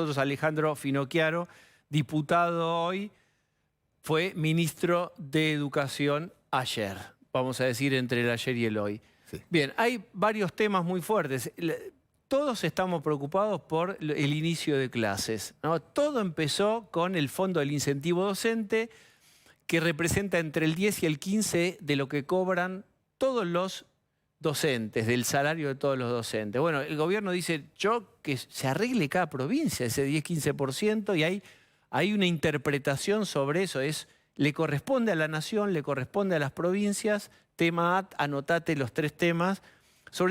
Nosotros, Alejandro Finocchiaro, diputado hoy, fue ministro de Educación ayer, vamos a decir entre el ayer y el hoy. Sí. Bien, hay varios temas muy fuertes. Todos estamos preocupados por el inicio de clases, ¿no? Todo empezó con el Fondo del Incentivo Docente, que representa entre el 10 y el 15 de lo que cobran todos los docentes, del salario de todos los docentes. Bueno, el gobierno dice que se arregle cada provincia ese 10-15% y hay una interpretación sobre eso. Le corresponde a la nación, le corresponde a las provincias. Tema A, anotate los 3 temas.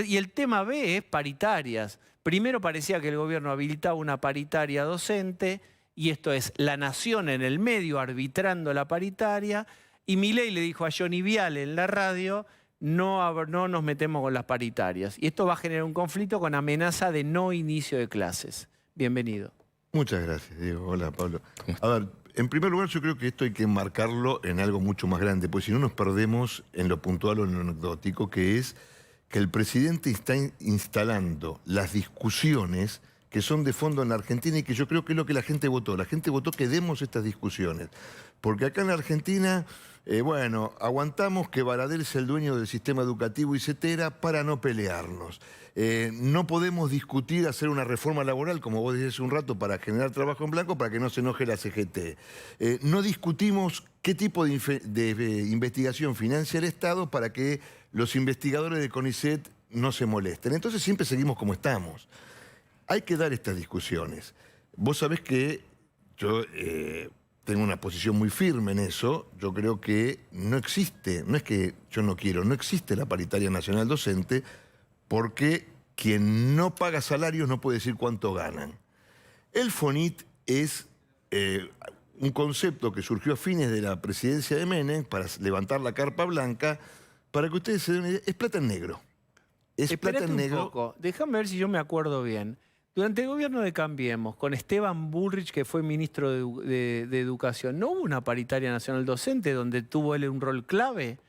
Y el tema B es paritarias. Primero parecía que el gobierno habilitaba una paritaria docente, y esto es la nación en el medio arbitrando la paritaria, y Milei le dijo a Johnny Viale en la radio: no nos metemos con las paritarias. Y esto va a generar un conflicto con amenaza de no inicio de clases. Bienvenido. Muchas gracias, Diego. Hola, Pablo. A ver, en primer lugar, yo creo que esto hay que enmarcarlo en algo mucho más grande, porque si no nos perdemos en lo puntual o en lo anecdótico, que es que el presidente está instalando las discusiones que son de fondo en la Argentina y que yo creo que es lo que la gente votó. La gente votó que demos estas discusiones. Porque acá en la Argentina, bueno, aguantamos que Baradel sea el dueño del sistema educativo y etcétera para no pelearnos. No podemos discutir hacer una reforma laboral, como vos decías hace un rato, para generar trabajo en blanco para que no se enoje la CGT. No discutimos qué tipo de investigación financia el Estado para que los investigadores de CONICET no se molesten. Entonces siempre seguimos como estamos. Hay que dar estas discusiones. Vos sabés que yo tengo una posición muy firme en eso. Yo creo que no existe, no es que yo no quiero, no existe la paritaria nacional docente, porque quien no paga salarios no puede decir cuánto ganan. El FONIT es un concepto que surgió a fines de la presidencia de Menem para levantar la carpa blanca. Para que ustedes se den una idea, es plata en negro. Es plata en negro. Un poco. Déjame ver si yo me acuerdo bien. Durante el gobierno de Cambiemos, con Esteban Bullrich, que fue ministro de Educación, ¿no hubo una paritaria nacional docente donde tuvo él un rol clave?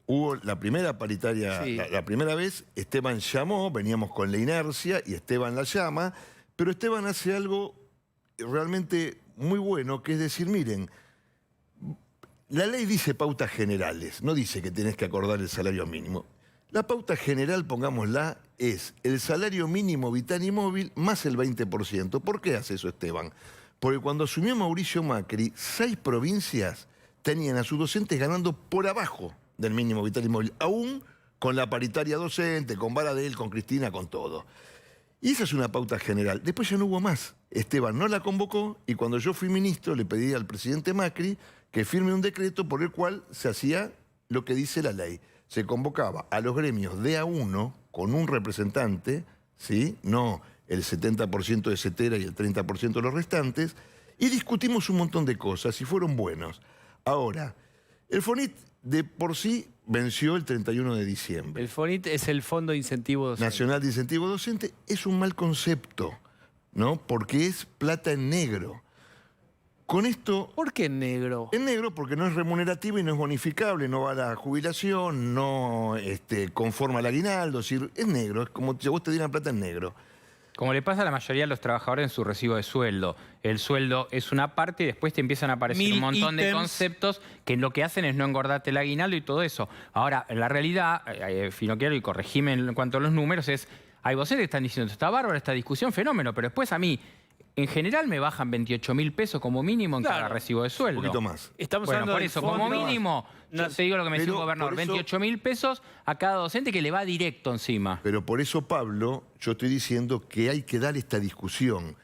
Hubo la primera paritaria, sí. la primera vez, Esteban llamó, veníamos con la inercia y Esteban la llama, pero Esteban hace algo realmente muy bueno, que es decir, miren, la ley dice pautas generales, no dice que tenés que acordar el salario mínimo. La pauta general, pongámosla, es el salario mínimo vital y móvil más el 20%. ¿Por qué hace eso Esteban? Porque cuando asumió Mauricio Macri, 6 provincias tenían a sus docentes ganando por abajo del mínimo vital y móvil, aún con la paritaria docente, con Baradel, con Cristina, con todo. Y esa es una pauta general. Después ya no hubo más. Esteban no la convocó y cuando yo fui ministro le pedí al presidente Macri que firme un decreto por el cual se hacía lo que dice la ley. Se convocaba a los gremios de A1 con un representante, ¿sí? No el 70% de Cetera y el 30% de los restantes, y discutimos un montón de cosas y fueron buenos. Ahora, el FONIT de por sí venció el 31 de diciembre. El FONIT es el Fondo de Incentivo Docente. Nacional de Incentivo Docente. Es un mal concepto, ¿no? Porque es plata en negro. Con esto... ¿Por qué en negro? En negro porque no es remunerativa y no es bonificable, no va a la jubilación, no conforma el aguinaldo, es decir, es negro, es como si vos te dieran plata en negro. Como le pasa a la mayoría de los trabajadores en su recibo de sueldo. El sueldo es una parte y después te empiezan a aparecer un montón de conceptos que lo que hacen es no engordarte el aguinaldo y todo eso. Ahora, la realidad, Finocchiaro, y corregime en cuanto a los números, hay vocales que están diciendo, está bárbaro esta discusión, fenómeno, pero después a mí... En general me bajan 28.000 pesos como mínimo en cada recibo de sueldo. Un poquito más. Estamos bueno, hablando por del eso, fondo, como mínimo, yo te digo lo que me dice el gobernador, 28.000 pesos a cada docente que le va directo encima. Pero por eso, Pablo, yo estoy diciendo que hay que dar esta discusión.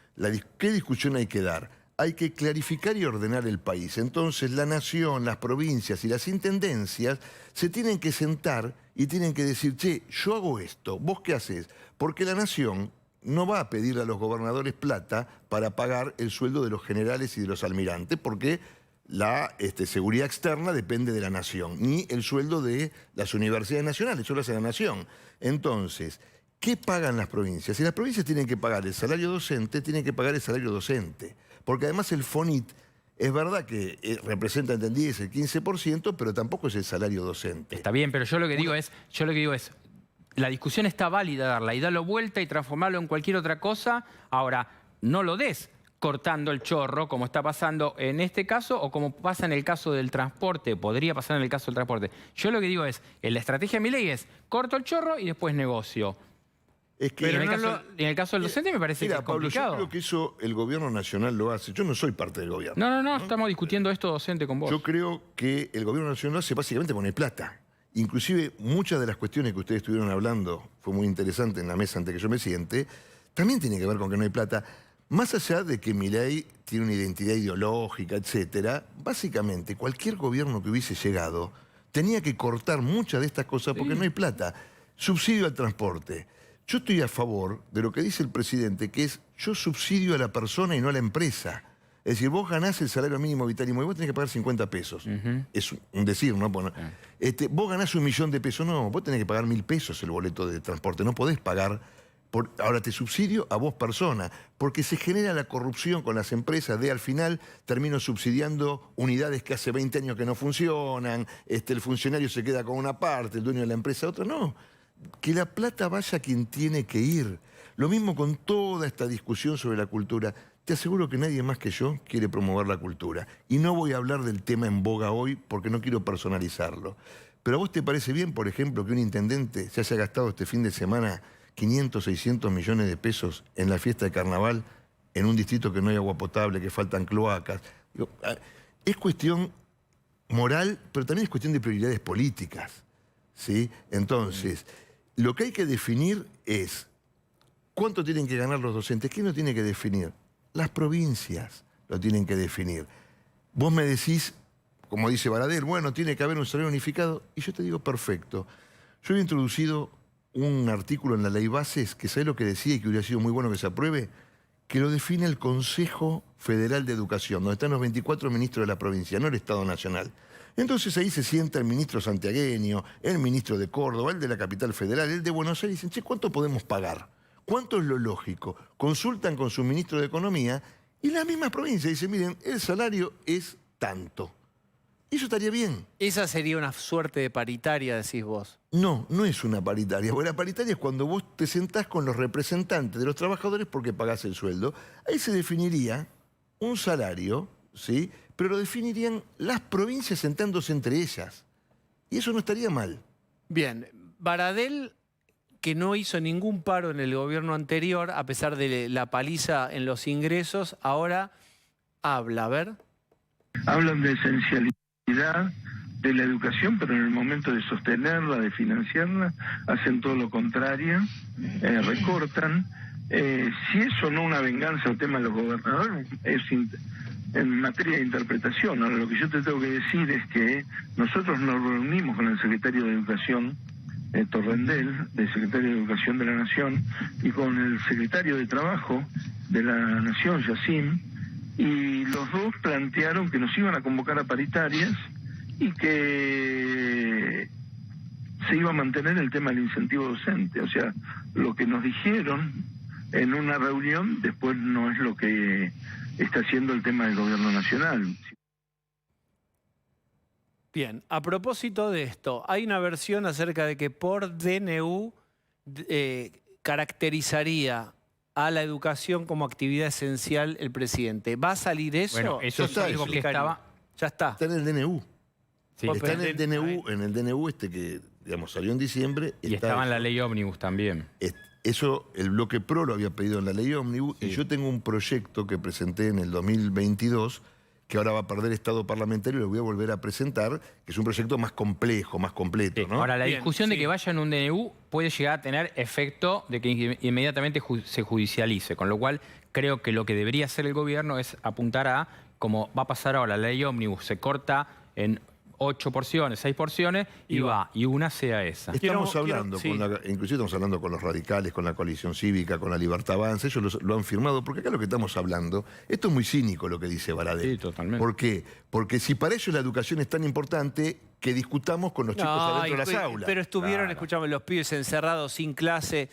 ¿Qué discusión hay que dar? Hay que clarificar y ordenar el país. Entonces la nación, las provincias y las intendencias se tienen que sentar y tienen que decir, che, yo hago esto, ¿vos qué haces? Porque la nación no va a pedirle a los gobernadores plata para pagar el sueldo de los generales y de los almirantes, porque la seguridad externa depende de la nación, ni el sueldo de las universidades nacionales, eso lo hace la nación. Entonces, ¿qué pagan las provincias? Si las provincias tienen que pagar el salario docente, tienen que pagar el salario docente, porque además el FONIT es verdad que representa entre el 10 y el 15%, pero tampoco es el salario docente. Está bien, pero yo lo que digo es, la discusión está válida darla y darlo vuelta y transformarlo en cualquier otra cosa. Ahora, no lo des cortando el chorro, como está pasando en este caso o como pasa en el caso del transporte, podría pasar en el caso del transporte. Yo lo que digo es, la estrategia de Milei es corto el chorro y después negocio. Es que Pero en el caso del docente me parece que es complicado. Pablo, yo creo que eso el gobierno nacional lo hace. Yo no soy parte del gobierno. No, estamos discutiendo esto docente con vos. Yo creo que el gobierno nacional lo hace básicamente poner plata. Inclusive muchas de las cuestiones que ustedes estuvieron hablando, fue muy interesante en la mesa antes que yo me siente, también tiene que ver con que no hay plata. Más allá de que Milei tiene una identidad ideológica, etcétera, básicamente cualquier gobierno que hubiese llegado tenía que cortar muchas de estas cosas porque no hay plata. Subsidio al transporte. Yo estoy a favor de lo que dice el presidente, que es yo subsidio a la persona y no a la empresa. Es decir, vos ganás el salario mínimo vitalísimo y vos tenés que pagar 50 pesos. Es un decir, ¿no? Bueno, vos ganás 1 millón de pesos, no, vos tenés que pagar 1.000 pesos el boleto de transporte. No podés pagar, ahora te subsidio a vos persona, porque se genera la corrupción con las empresas de al final termino subsidiando unidades que hace 20 años que no funcionan, el funcionario se queda con una parte, el dueño de la empresa otra, no. Que la plata vaya a quien tiene que ir. Lo mismo con toda esta discusión sobre la cultura. Te aseguro que nadie más que yo quiere promover la cultura. Y no voy a hablar del tema en boga hoy porque no quiero personalizarlo. Pero ¿a vos te parece bien, por ejemplo, que un intendente se haya gastado este fin de semana 500, 600 millones de pesos en la fiesta de carnaval en un distrito que no hay agua potable, que faltan cloacas? Digo, es cuestión moral, pero también es cuestión de prioridades políticas, ¿sí? Entonces, lo que hay que definir es cuánto tienen que ganar los docentes. ¿Quién lo tiene que definir? Las provincias lo tienen que definir. Vos me decís, como dice Baradel, bueno, tiene que haber un salario unificado. Y yo te digo, perfecto. Yo he introducido un artículo en la ley bases que sabe lo que decía y que hubiera sido muy bueno que se apruebe, que lo define el Consejo Federal de Educación, donde están los 24 ministros de la provincia, no el Estado Nacional. Entonces ahí se sienta el ministro santiagueño, el ministro de Córdoba, el de la capital federal, el de Buenos Aires, y dicen, che, ¿cuánto podemos pagar? ¿Cuánto es lo lógico? Consultan con su ministro de Economía y la misma provincia dice, miren, el salario es tanto. Y eso estaría bien. Esa sería una suerte de paritaria, decís vos. No, no es una paritaria. Porque la paritaria es cuando vos te sentás con los representantes de los trabajadores porque pagás el sueldo. Ahí se definiría un salario, ¿sí? Pero lo definirían las provincias sentándose entre ellas. Y eso no estaría mal. Bien, Baradel, que no hizo ningún paro en el gobierno anterior, a pesar de la paliza en los ingresos, ahora habla, a ver. Hablan de esencialidad de la educación, pero en el momento de sostenerla, de financiarla, hacen todo lo contrario, recortan. Si eso no una venganza al tema de los gobernadores, es en materia de interpretación. Ahora, lo que yo te tengo que decir es que nosotros nos reunimos con el secretario de Educación, Torrendel, del secretario de Educación de la Nación, y con el secretario de Trabajo de la Nación, Yacim, y los dos plantearon que nos iban a convocar a paritarias y que se iba a mantener el tema del incentivo docente. O sea, lo que nos dijeron en una reunión después no es lo que está haciendo el tema del gobierno nacional. Bien, a propósito de esto, hay una versión acerca de que por DNU caracterizaría a la educación como actividad esencial el presidente. ¿Va a salir eso? Bueno, eso es algo que estaba... Ya está. Está en el DNU. Sí, está en el DNU, que digamos, salió en diciembre. Y estaba en la ley ómnibus también. Eso, el bloque PRO lo había pedido en la ley ómnibus, sí. Y yo tengo un proyecto que presenté en el 2022, que ahora va a perder estado parlamentario y lo voy a volver a presentar, que es un proyecto más complejo, más completo, sí. ¿no? Ahora, la discusión de que vaya en un DNU puede llegar a tener efecto de que inmediatamente se judicialice, con lo cual creo que lo que debería hacer el gobierno es apuntar a, como va a pasar ahora, la ley ómnibus se corta en 8 porciones, 6 porciones, y va, y una sea esa. Estamos hablando, inclusive estamos hablando con los radicales, con la coalición cívica, con la Libertad Avanza, ellos lo han firmado, porque acá lo que estamos hablando, esto es muy cínico lo que dice Baradel. Sí, totalmente. ¿Por qué? Porque si para ellos la educación es tan importante, que discutamos con los chicos adentro de las aulas. Pero estuvieron, escuchame, los pibes encerrados, sin clase,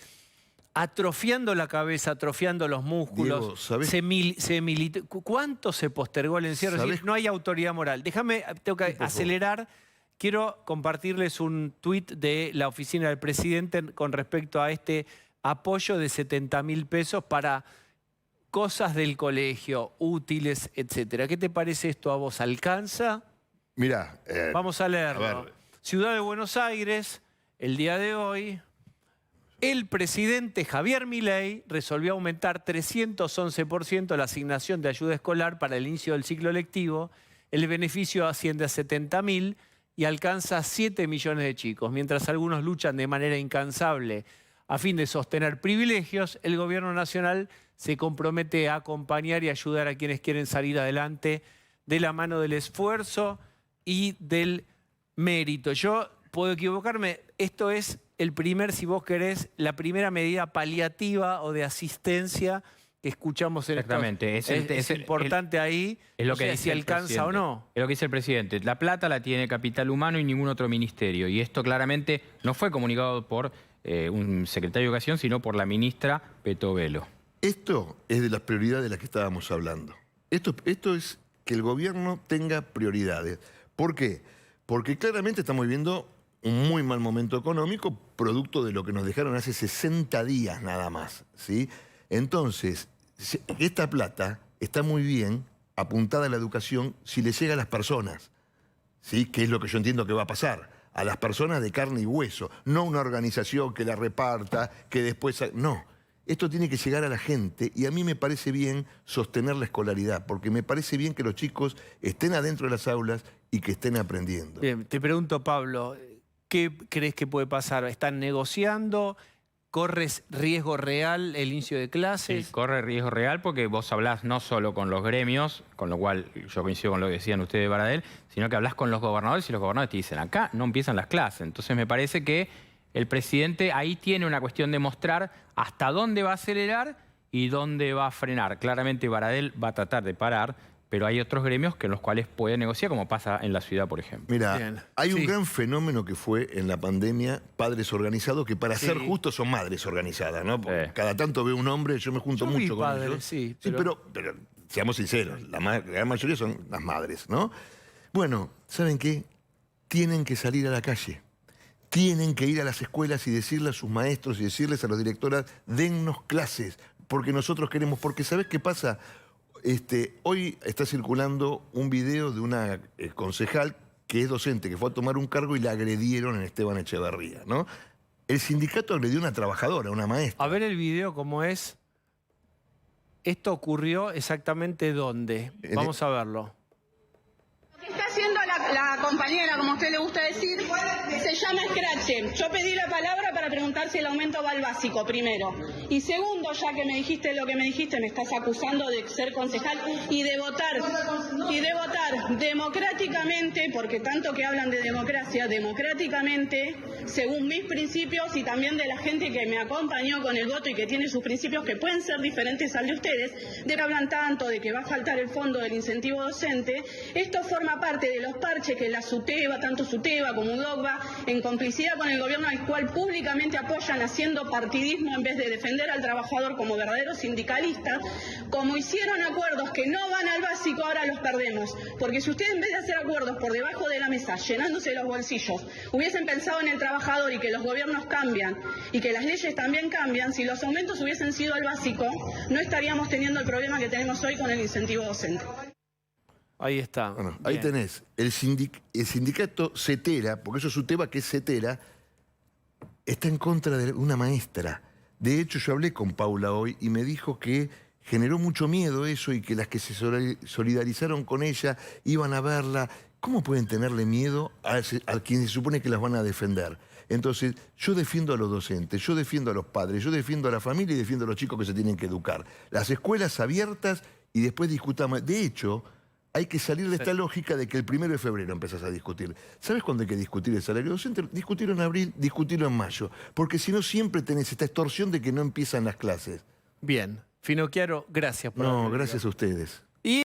atrofiando la cabeza, atrofiando los músculos. Diego, ¿cuánto se postergó el encierro? Es decir, no hay autoridad moral. Déjame, tengo que acelerar. Quiero compartirles un tuit de la oficina del presidente con respecto a este apoyo de 70.000 pesos para cosas del colegio, útiles, etcétera. ¿Qué te parece esto a vos? ¿Alcanza? Mirá, Vamos a leerlo. a ver. Ciudad de Buenos Aires, el día de hoy, el presidente Javier Milei resolvió aumentar 311% la asignación de ayuda escolar para el inicio del ciclo lectivo. El beneficio asciende a 70.000 y alcanza a 7 millones de chicos. Mientras algunos luchan de manera incansable a fin de sostener privilegios, el gobierno nacional se compromete a acompañar y ayudar a quienes quieren salir adelante de la mano del esfuerzo y del mérito. Yo puedo equivocarme, esto es el primer, si vos querés, la primera medida paliativa o de asistencia que escuchamos en Exactamente. Es importante ahí, es lo o que sea, dice si el alcanza presidente. o no. Es lo que dice el presidente. La plata la tiene Capital Humano y ningún otro ministerio. Y esto claramente no fue comunicado por un secretario de Educación, sino por la ministra Petovelo. Esto es de las prioridades de las que estábamos hablando. Esto es que el gobierno tenga prioridades. ¿Por qué? Porque claramente estamos viviendo un muy mal momento económico, producto de lo que nos dejaron hace 60 días nada más, ¿sí? Entonces, esta plata está muy bien apuntada a la educación si le llega a las personas, ¿sí? Que es lo que yo entiendo que va a pasar, a las personas de carne y hueso, no una organización que la reparta, que después... No, esto tiene que llegar a la gente y a mí me parece bien sostener la escolaridad, porque me parece bien que los chicos estén adentro de las aulas y que estén aprendiendo. Bien, te pregunto, Pablo, ¿qué crees que puede pasar? ¿Están negociando? ¿Corres riesgo real el inicio de clases? Sí, corre riesgo real porque vos hablás no solo con los gremios, con lo cual yo coincido con lo que decían ustedes de Baradel, sino que hablás con los gobernadores y los gobernadores te dicen, acá no empiezan las clases. Entonces me parece que el presidente ahí tiene una cuestión de mostrar hasta dónde va a acelerar y dónde va a frenar. Claramente Baradel va a tratar de parar, pero hay otros gremios que en los cuales puede negociar, como pasa en la ciudad, por ejemplo. Mira, Bien. hay un Sí. gran fenómeno que fue en la pandemia, padres organizados, que para ser justos son madres organizadas, ¿no? Porque Sí. cada tanto veo un hombre, yo me junto Yo vi mucho con padres, ellos. sí, pero seamos sinceros, la gran mayoría son las madres, ¿no? Bueno, ¿saben qué? Tienen que salir a la calle. Tienen que ir a las escuelas y decirle a sus maestros y decirles a las directoras, dennos clases, porque nosotros queremos, porque ¿sabés qué pasa? Hoy está circulando un video de una concejal que es docente, que fue a tomar un cargo y la agredieron en Esteban Echeverría, ¿no? El sindicato agredió a una trabajadora, una maestra. A ver el video cómo es. ¿Esto ocurrió exactamente dónde? Vamos a verlo. Lo que está haciendo la compañera, como a usted le gusta decir, se llama escrache. Yo pedí la palabra para preguntar si el aumento va al básico, primero. Y segundo, ya que me dijiste lo que me dijiste, me estás acusando de ser concejal y de votar democráticamente, porque tanto que hablan de democracia, democráticamente, según mis principios y también de la gente que me acompañó con el voto y que tiene sus principios que pueden ser diferentes al de ustedes, de que hablan tanto de que va a faltar el fondo del incentivo docente. Esto forma parte de los parches que la SUTEBA, tanto SUTEBA como UDOCBA, en complicidad con el gobierno al cual públicamente apoyan haciendo partidismo en vez de defender al trabajador como verdadero sindicalista, como hicieron acuerdos que no van al básico, ahora los perdemos. Porque si ustedes en vez de hacer acuerdos por debajo de la mesa, llenándose los bolsillos, hubiesen pensado en el trabajador y que los gobiernos cambian y que las leyes también cambian, si los aumentos hubiesen sido al básico, no estaríamos teniendo el problema que tenemos hoy con el incentivo docente. Ahí está. Bueno, ahí Bien. tenés. El sindicato CETERA, porque eso es su tema, que es CETERA, está en contra de una maestra. De hecho, yo hablé con Paula hoy y me dijo que generó mucho miedo eso y que las que se solidarizaron con ella iban a verla. ¿Cómo pueden tenerle miedo a quien se supone que las van a defender? Entonces, yo defiendo a los docentes, yo defiendo a los padres, yo defiendo a la familia y defiendo a los chicos que se tienen que educar. Las escuelas abiertas y después discutamos. De hecho, hay que salir de esta lógica de que el 1 de febrero empezás a discutir. ¿Sabes cuándo hay que discutir el salario docente? Discutirlo en abril, discutirlo en mayo. Porque si no, siempre tenés esta extorsión de que no empiezan las clases. Bien. Finocchiaro, gracias por haber No, venido. gracias a ustedes.